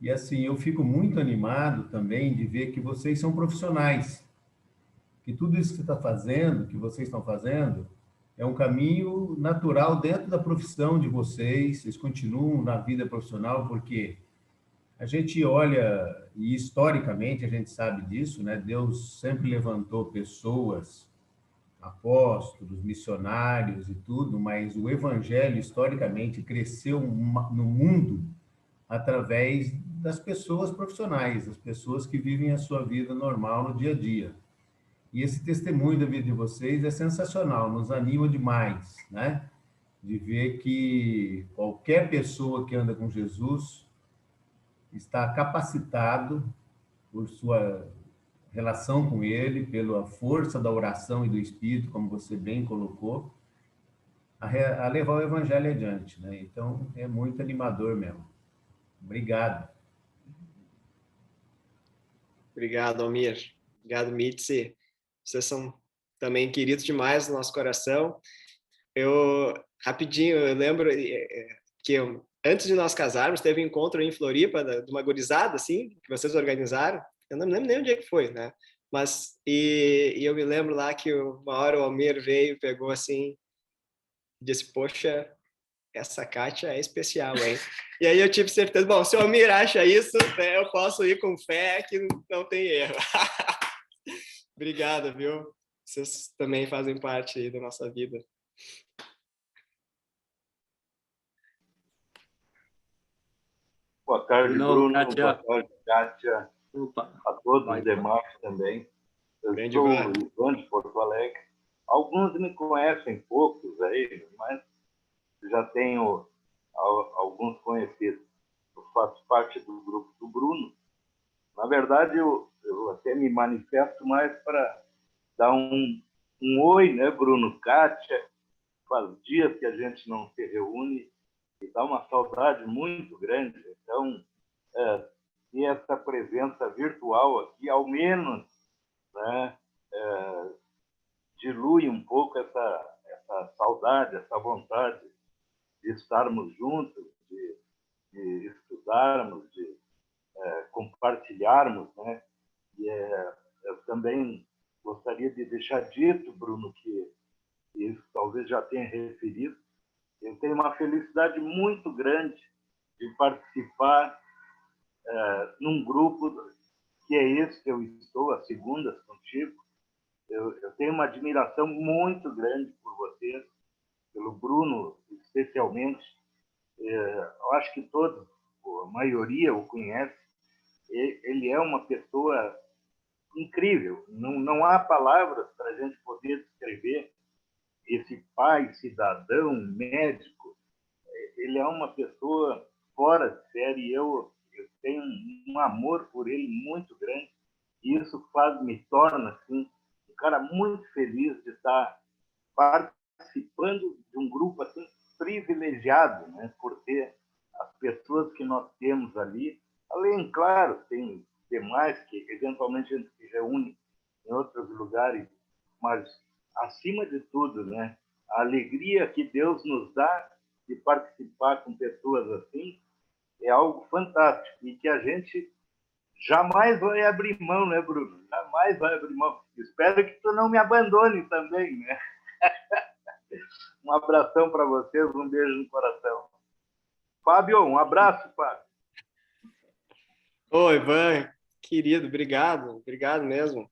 E assim, eu fico muito animado também de ver que vocês são profissionais, que tudo isso que você está fazendo, que vocês estão fazendo, é um caminho natural dentro da profissão de vocês. Vocês continuam na vida profissional porque a gente olha, e historicamente a gente sabe disso, né? Deus sempre levantou pessoas, apóstolos, missionários e tudo, mas o evangelho historicamente cresceu no mundo através das pessoas profissionais, das pessoas que vivem a sua vida normal no dia a dia. E esse testemunho da vida de vocês é sensacional, nos anima demais, né? De ver que qualquer pessoa que anda com Jesus está capacitado por sua relação com ele, pela força da oração e do Espírito, como você bem colocou, a levar o evangelho adiante, né? Então, é muito animador mesmo. Obrigado. Obrigado, Almir. Obrigado, Mitzi. Vocês são também queridos demais no nosso coração. Rapidinho, eu lembro que antes de nós casarmos, teve um encontro em Floripa, de uma gurizada, assim, que vocês organizaram. Eu não me lembro nem onde é que foi, né? Mas, e eu me lembro lá que uma hora o Almir veio, pegou assim, disse, poxa, essa Kátia é especial, hein? E aí eu tive certeza, bom, se o Almir acha isso, né, eu posso ir com fé que não tem erro. Obrigado, viu? Vocês também fazem parte aí da nossa vida. Boa tarde, Bruno. Kátia. Boa tarde, Kátia. Opa. A todos os demais também. Eu Grande sou Ivan. o Ivan de Porto Alegre. Alguns me conhecem, poucos aí, mas já tenho alguns conhecidos. Eu faço parte do grupo do Bruno. Na verdade, eu até me manifesto mais para dar um oi, né, Bruno? Kátia, faz dias que a gente não se reúne e dá uma saudade muito grande. Então, e essa presença virtual aqui, ao menos, né, dilui um pouco essa saudade, essa vontade de estarmos juntos, de estudarmos, de compartilharmos, né? E eu também gostaria de deixar dito, Bruno, que isso talvez já tenha referido, eu tenho uma felicidade muito grande de participar num grupo que é esse que eu estou, às segundas contigo. Eu tenho uma admiração muito grande por vocês, pelo Bruno, especialmente. Eu acho que todos, a maioria o conhece. Ele é uma pessoa incrível. Não há palavras para a gente poder descrever esse pai, cidadão, médico. Ele é uma pessoa fora de série. Eu tenho um amor por ele muito grande. E isso me torna assim, um cara muito feliz de estar participando de um grupo assim, privilegiado, né, por ter as pessoas que nós temos ali. Além, claro, tem demais que eventualmente a gente se reúne em outros lugares, mas, acima de tudo, né, a alegria que Deus nos dá de participar com pessoas assim é algo fantástico e que a gente jamais vai abrir mão, né, Bruno? Jamais vai abrir mão. Espero que tu não me abandone também, né? Um abração para vocês, um beijo no coração. Fábio, um abraço, Fábio. Oi, Ivan, querido, obrigado mesmo.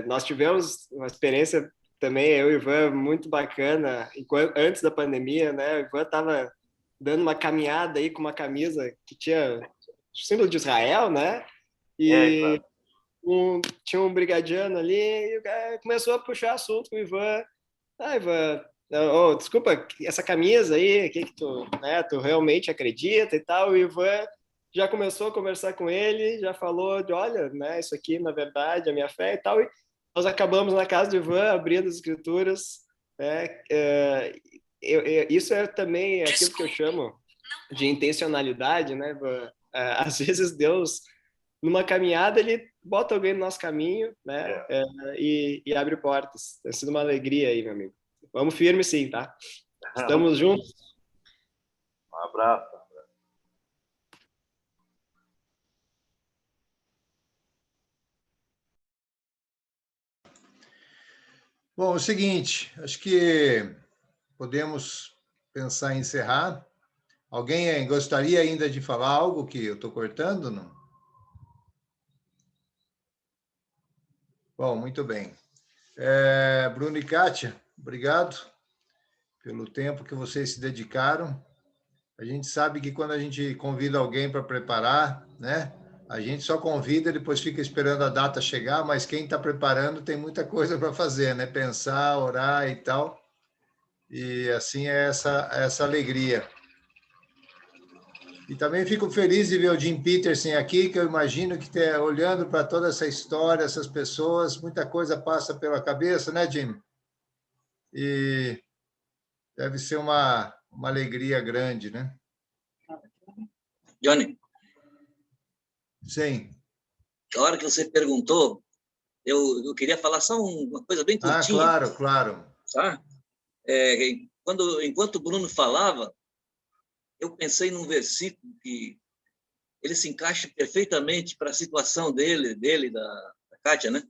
Nós tivemos uma experiência também, eu e o Ivan, muito bacana, antes da pandemia, né? O Ivan estava dando uma caminhada aí com uma camisa que tinha o símbolo de Israel, né? E tinha um brigadiano ali, e o cara começou a puxar assunto com o Ivan. Ivan, desculpa, essa camisa aí, que tu, né, tu realmente acredita e tal? O Ivan já começou a conversar com ele, já falou de, olha, né, isso aqui, na verdade, é a minha fé e tal. E nós acabamos na casa do Ivan, abrindo as escrituras, né? Isso é também aquilo que eu chamo de intencionalidade, né, Ivan? Às vezes Deus, numa caminhada, ele bota alguém no nosso caminho, né? E abre portas. Tem sido uma alegria aí, meu amigo. Vamos firme, sim, tá? Estamos juntos. Um abraço. Bom, é o seguinte, acho que podemos pensar em encerrar. Alguém gostaria ainda de falar algo que eu estou cortando, não? Bom, muito bem. Bruno e Kátia, obrigado pelo tempo que vocês se dedicaram. A gente sabe que quando a gente convida alguém para preparar, né? A gente só convida, depois fica esperando a data chegar, mas quem está preparando tem muita coisa para fazer, né? Pensar, orar e tal. E assim é essa alegria. E também fico feliz de ver o Jim Peterson aqui, que eu imagino que olhando para toda essa história, essas pessoas, muita coisa passa pela cabeça, né, Jim? E deve ser uma alegria grande, né? Johnny. Sim. A hora que você perguntou, eu queria falar só uma coisa bem curtinha. Claro. Tá? Enquanto o Bruno falava, eu pensei num versículo que ele se encaixa perfeitamente para a situação da Kátia, né?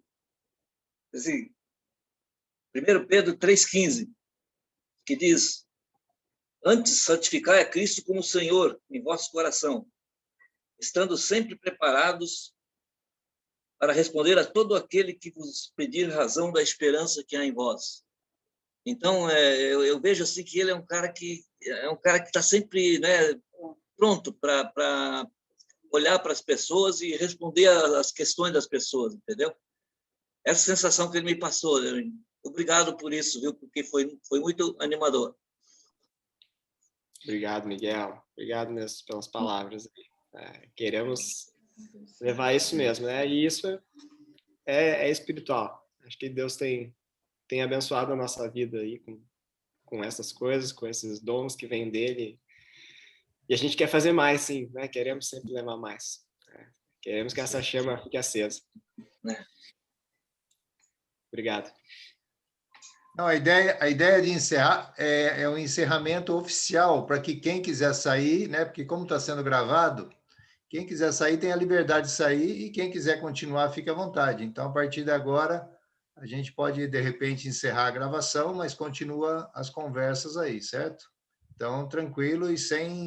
Assim, 1 Pedro 3,15, que diz: antes santificai a Cristo como Senhor em vosso coração, estando sempre preparados para responder a todo aquele que vos pedir razão da esperança que há em vós. Então, eu vejo assim que ele é um cara que está sempre, né, pronto para olhar para as pessoas e responder às questões das pessoas, entendeu? Essa sensação que ele me passou. Obrigado por isso, viu? Porque foi muito animador. Obrigado, Miguel. Obrigado mesmo pelas palavras. Queremos levar isso mesmo, né? E isso é espiritual. Acho que Deus tem abençoado a nossa vida aí com essas coisas, com esses dons que vêm dele. E a gente quer fazer mais, sim, né? Queremos sempre levar mais. Queremos que essa chama fique acesa. Obrigado. Não, a ideia de encerrar é um encerramento oficial para que quem quiser sair, né? Porque como está sendo gravado, quem quiser sair tem a liberdade de sair e quem quiser continuar fica à vontade. Então, a partir de agora, a gente pode, de repente, encerrar a gravação, mas continua as conversas aí, certo? Então, tranquilo e sem